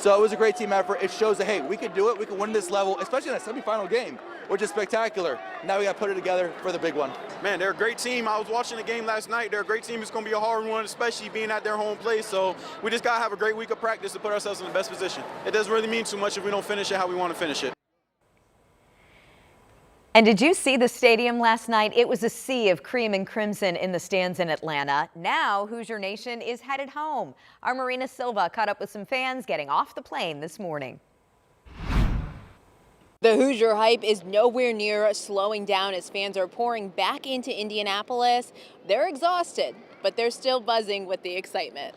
So it was a great team effort. It shows that, hey, we could do it. We could win this level, especially in a semifinal game, which is spectacular. Now we got to put it together for the big one. Man, they're a great team. I was watching the game last night. They're a great team. It's going to be a hard one, especially being at their home place. So we just got to have a great week of practice to put ourselves in the best position. It doesn't really mean too much if we don't finish it how we want to finish it. And did you see the stadium last night? It was a sea of cream and crimson in the stands in Atlanta. Now Hoosier Nation is headed home. Our Marina Silva caught up with some fans getting off the plane this morning. The Hoosier hype is nowhere near slowing down as fans are pouring back into Indianapolis. They're exhausted, but they're still buzzing with the excitement.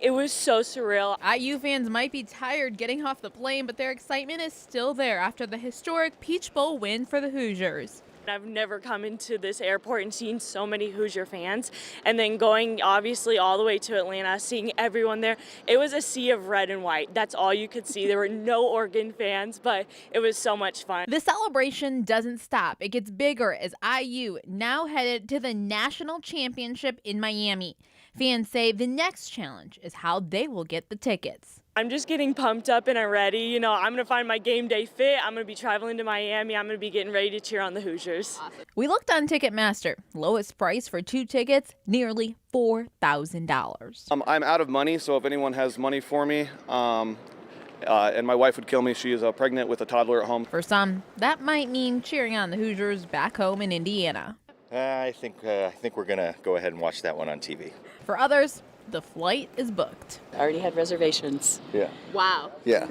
It was so surreal. IU fans might be tired getting off the plane, but their excitement is still there after the historic Peach Bowl win for the Hoosiers. I've never come into this airport and seen so many Hoosier fans, and then going obviously all the way to Atlanta, seeing everyone there. It was a sea of red and white. That's all you could see. There were no Oregon fans, but it was so much fun. The celebration doesn't stop. It gets bigger as IU now headed to the national championship in Miami. Fans say the next challenge is how they will get the tickets. I'm just getting pumped up and I'm ready. You know, I'm going to find my game day fit. I'm going to be traveling to Miami. I'm going to be getting ready to cheer on the Hoosiers. Awesome. We looked on Ticketmaster. Lowest price for 2 tickets, nearly $4,000. I'm out of money, so if anyone has money for me, and my wife would kill me. She is pregnant with a toddler at home. For some, that might mean cheering on the Hoosiers back home in Indiana. I think we're going to go ahead and watch that one on TV. For others, the flight is booked. I already had reservations. Yeah. Wow. Yeah.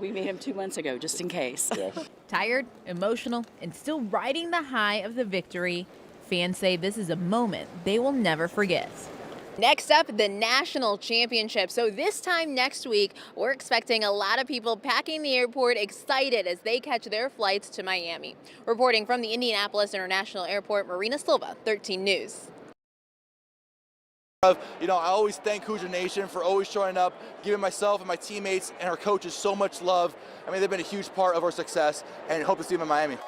We made them 2 months ago, just in case. Yeah. Tired, emotional, and still riding the high of the victory, fans say this is a moment they will never forget. Next up, the national championship. So this time next week, we're expecting a lot of people packing the airport excited as they catch their flights to Miami. Reporting from the Indianapolis International Airport, Marina Silva, 13 News. You know, I always thank Hoosier Nation for always showing up, giving myself and my teammates and our coaches so much love. I mean, they've been a huge part of our success, and hope to see them in Miami.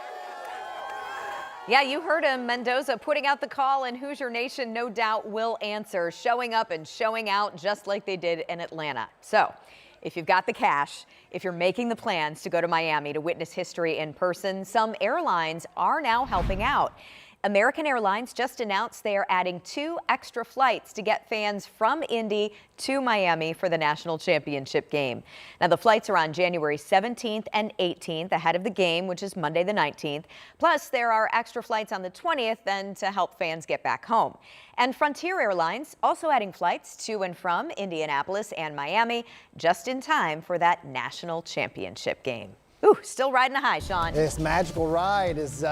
Yeah, you heard him. Mendoza putting out the call, and Hoosier Nation no doubt will answer, showing up and showing out just like they did in Atlanta. So if you've got the cash, if you're making the plans to go to Miami to witness history in person, some airlines are now helping out. American Airlines just announced they are adding 2 extra flights to get fans from Indy to Miami for the national championship game. Now, the flights are on January 17th and 18th ahead of the game, which is Monday the 19th. Plus, there are extra flights on the 20th then to help fans get back home. And Frontier Airlines also adding flights to and from Indianapolis and Miami just in time for that national championship game. Ooh, still riding a high, Sean. This magical ride is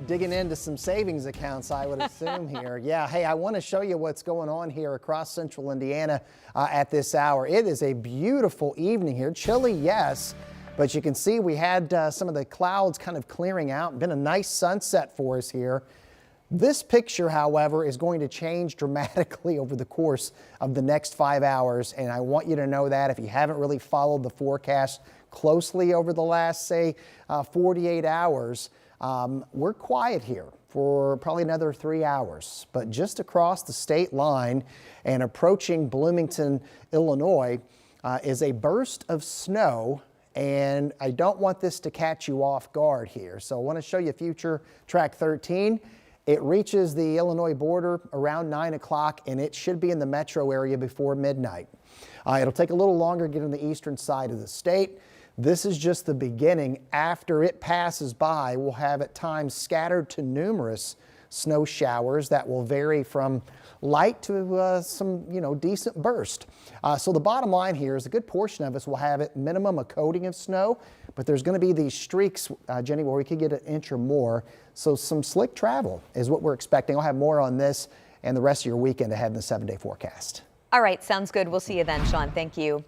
digging into some savings accounts, I would assume here. Yeah, hey, I want to show you what's going on here across central Indiana at this hour. It is a beautiful evening here. Chilly, yes, but you can see we had some of the clouds kind of clearing out. Been a nice sunset for us here. This picture, however, is going to change dramatically over the course of the next 5 hours, and I want you to know that if you haven't really followed the forecast closely over the last, say, 48 hours, we're quiet here for probably another 3 hours. But just across the state line and approaching Bloomington, Illinois, is a burst of snow. And I don't want this to catch you off guard here. So I want to show you future track 13. It reaches the Illinois border around 9 o'clock, and it should be in the metro area before midnight. It'll take a little longer to get on the eastern side of the state. This is just the beginning. After it passes by, we'll have at times scattered to numerous snow showers that will vary from light to some, decent burst. So the bottom line here is a good portion of us will have at minimum a coating of snow, but there's going to be these streaks, Jenny, where we could get 1 inch or more. So some slick travel is what we're expecting. I'll have more on this and the rest of your weekend ahead in the 7-day forecast. All right, sounds good. We'll see you then, Sean. Thank you.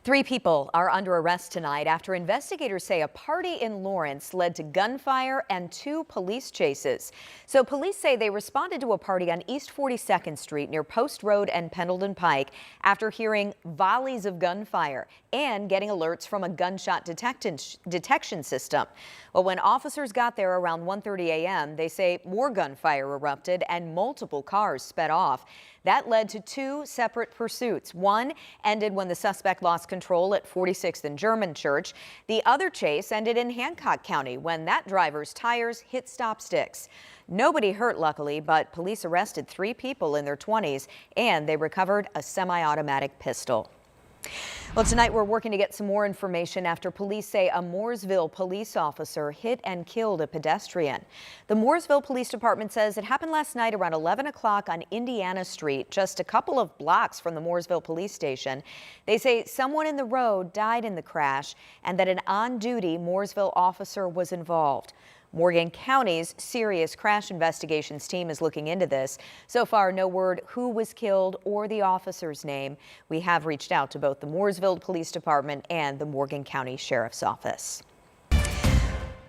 3 people are under arrest tonight after investigators say a party in Lawrence led to gunfire and 2 police chases. So police say they responded to a party on East 42nd Street near Post Road and Pendleton Pike after hearing volleys of gunfire and getting alerts from a gunshot detection system. Well, when officers got there around 1:30 a.m., they say more gunfire erupted and multiple cars sped off. That led to 2 separate pursuits. One ended when the suspect lost control at 46th and German Church. The other chase ended in Hancock County when that driver's tires hit stop sticks. Nobody hurt, luckily, but police arrested 3 people in their 20s and they recovered a semi-automatic pistol. Well, tonight we're working to get some more information after police say a Mooresville police officer hit and killed a pedestrian. The Mooresville Police Department says it happened last night around 11 o'clock on Indiana Street, just a couple of blocks from the Mooresville Police Station. They say someone in the road died in the crash and that an on-duty Mooresville officer was involved. Morgan County's Serious Crash Investigations team is looking into this. So far, no word who was killed or the officer's name. We have reached out to both the Mooresville Police Department and the Morgan County Sheriff's Office.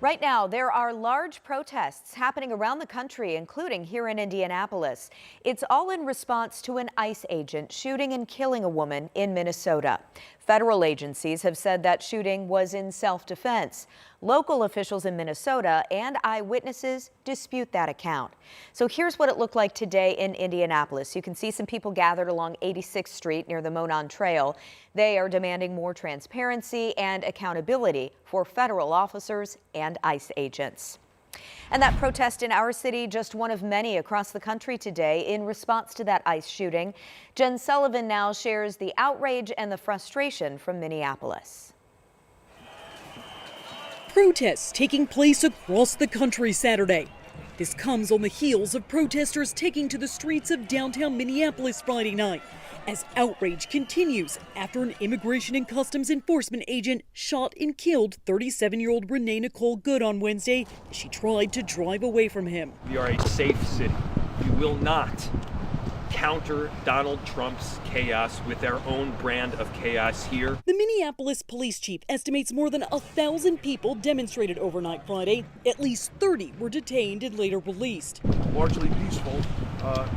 Right now, there are large protests happening around the country, including here in Indianapolis. It's all in response to an ICE agent shooting and killing a woman in Minnesota. Federal agencies have said that shooting was in self-defense. Local officials in Minnesota and eyewitnesses dispute that account. So here's what it looked like today in Indianapolis. You can see some people gathered along 86th Street near the Monon Trail. They are demanding more transparency and accountability for federal officers and ICE agents. And that protest in our city, just one of many across the country today in response to that ICE shooting. Jen Sullivan now shares the outrage and the frustration from Minneapolis. Protests taking place across the country Saturday. This comes on the heels of protesters taking to the streets of downtown Minneapolis Friday night as outrage continues after an Immigration and Customs Enforcement agent shot and killed 37-year-old Renee Nicole Good on Wednesday as she tried to drive away from him. We are a safe city. We will not counter Donald Trump's chaos with our own brand of chaos here. The Minneapolis police chief estimates more than 1,000 people demonstrated overnight Friday. At least 30 were detained and later released. Largely peaceful,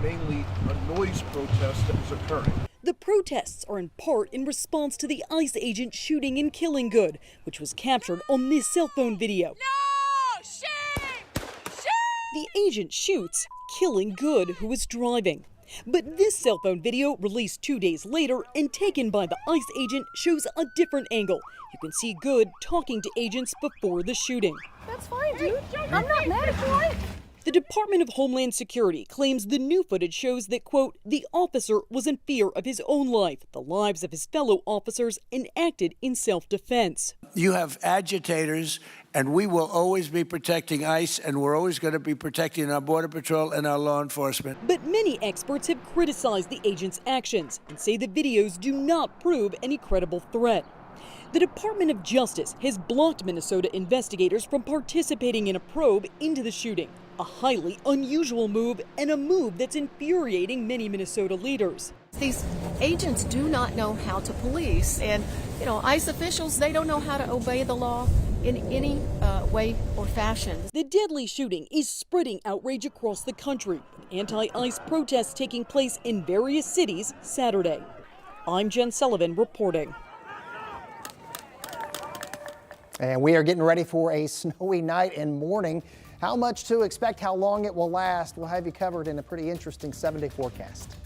mainly a noise protest that was occurring. The protests are in part in response to the ICE agent shooting and killing Good, which was captured on this cell phone video. No! Shame! The agent shoots, killing Good, who was driving. But this cell phone video, released 2 days later and taken by the ICE agent, shows a different angle. You can see Good talking to agents before the shooting. That's fine, dude. I'm not mad at you. The Department of Homeland Security claims the new footage shows that, quote, the officer was in fear of his own life, the lives of his fellow officers, and acted in self-defense. You have agitators, and we will always be protecting ICE, and we're always going to be protecting our Border Patrol and our law enforcement. But many experts have criticized the agent's actions and say the videos do not prove any credible threat. The Department of Justice has blocked Minnesota investigators from participating in a probe into the shooting, a highly unusual move and a move that's infuriating many Minnesota leaders. These agents do not know how to police, and ICE officials, they don't know how to obey the law in any way or fashion. The deadly shooting is spreading outrage across the country, with anti-ICE protests taking place in various cities Saturday. I'm Jen Sullivan reporting. And we are getting ready for a snowy night and morning. How much to expect, how long it will last, we'll have you covered in a pretty interesting 7-day forecast.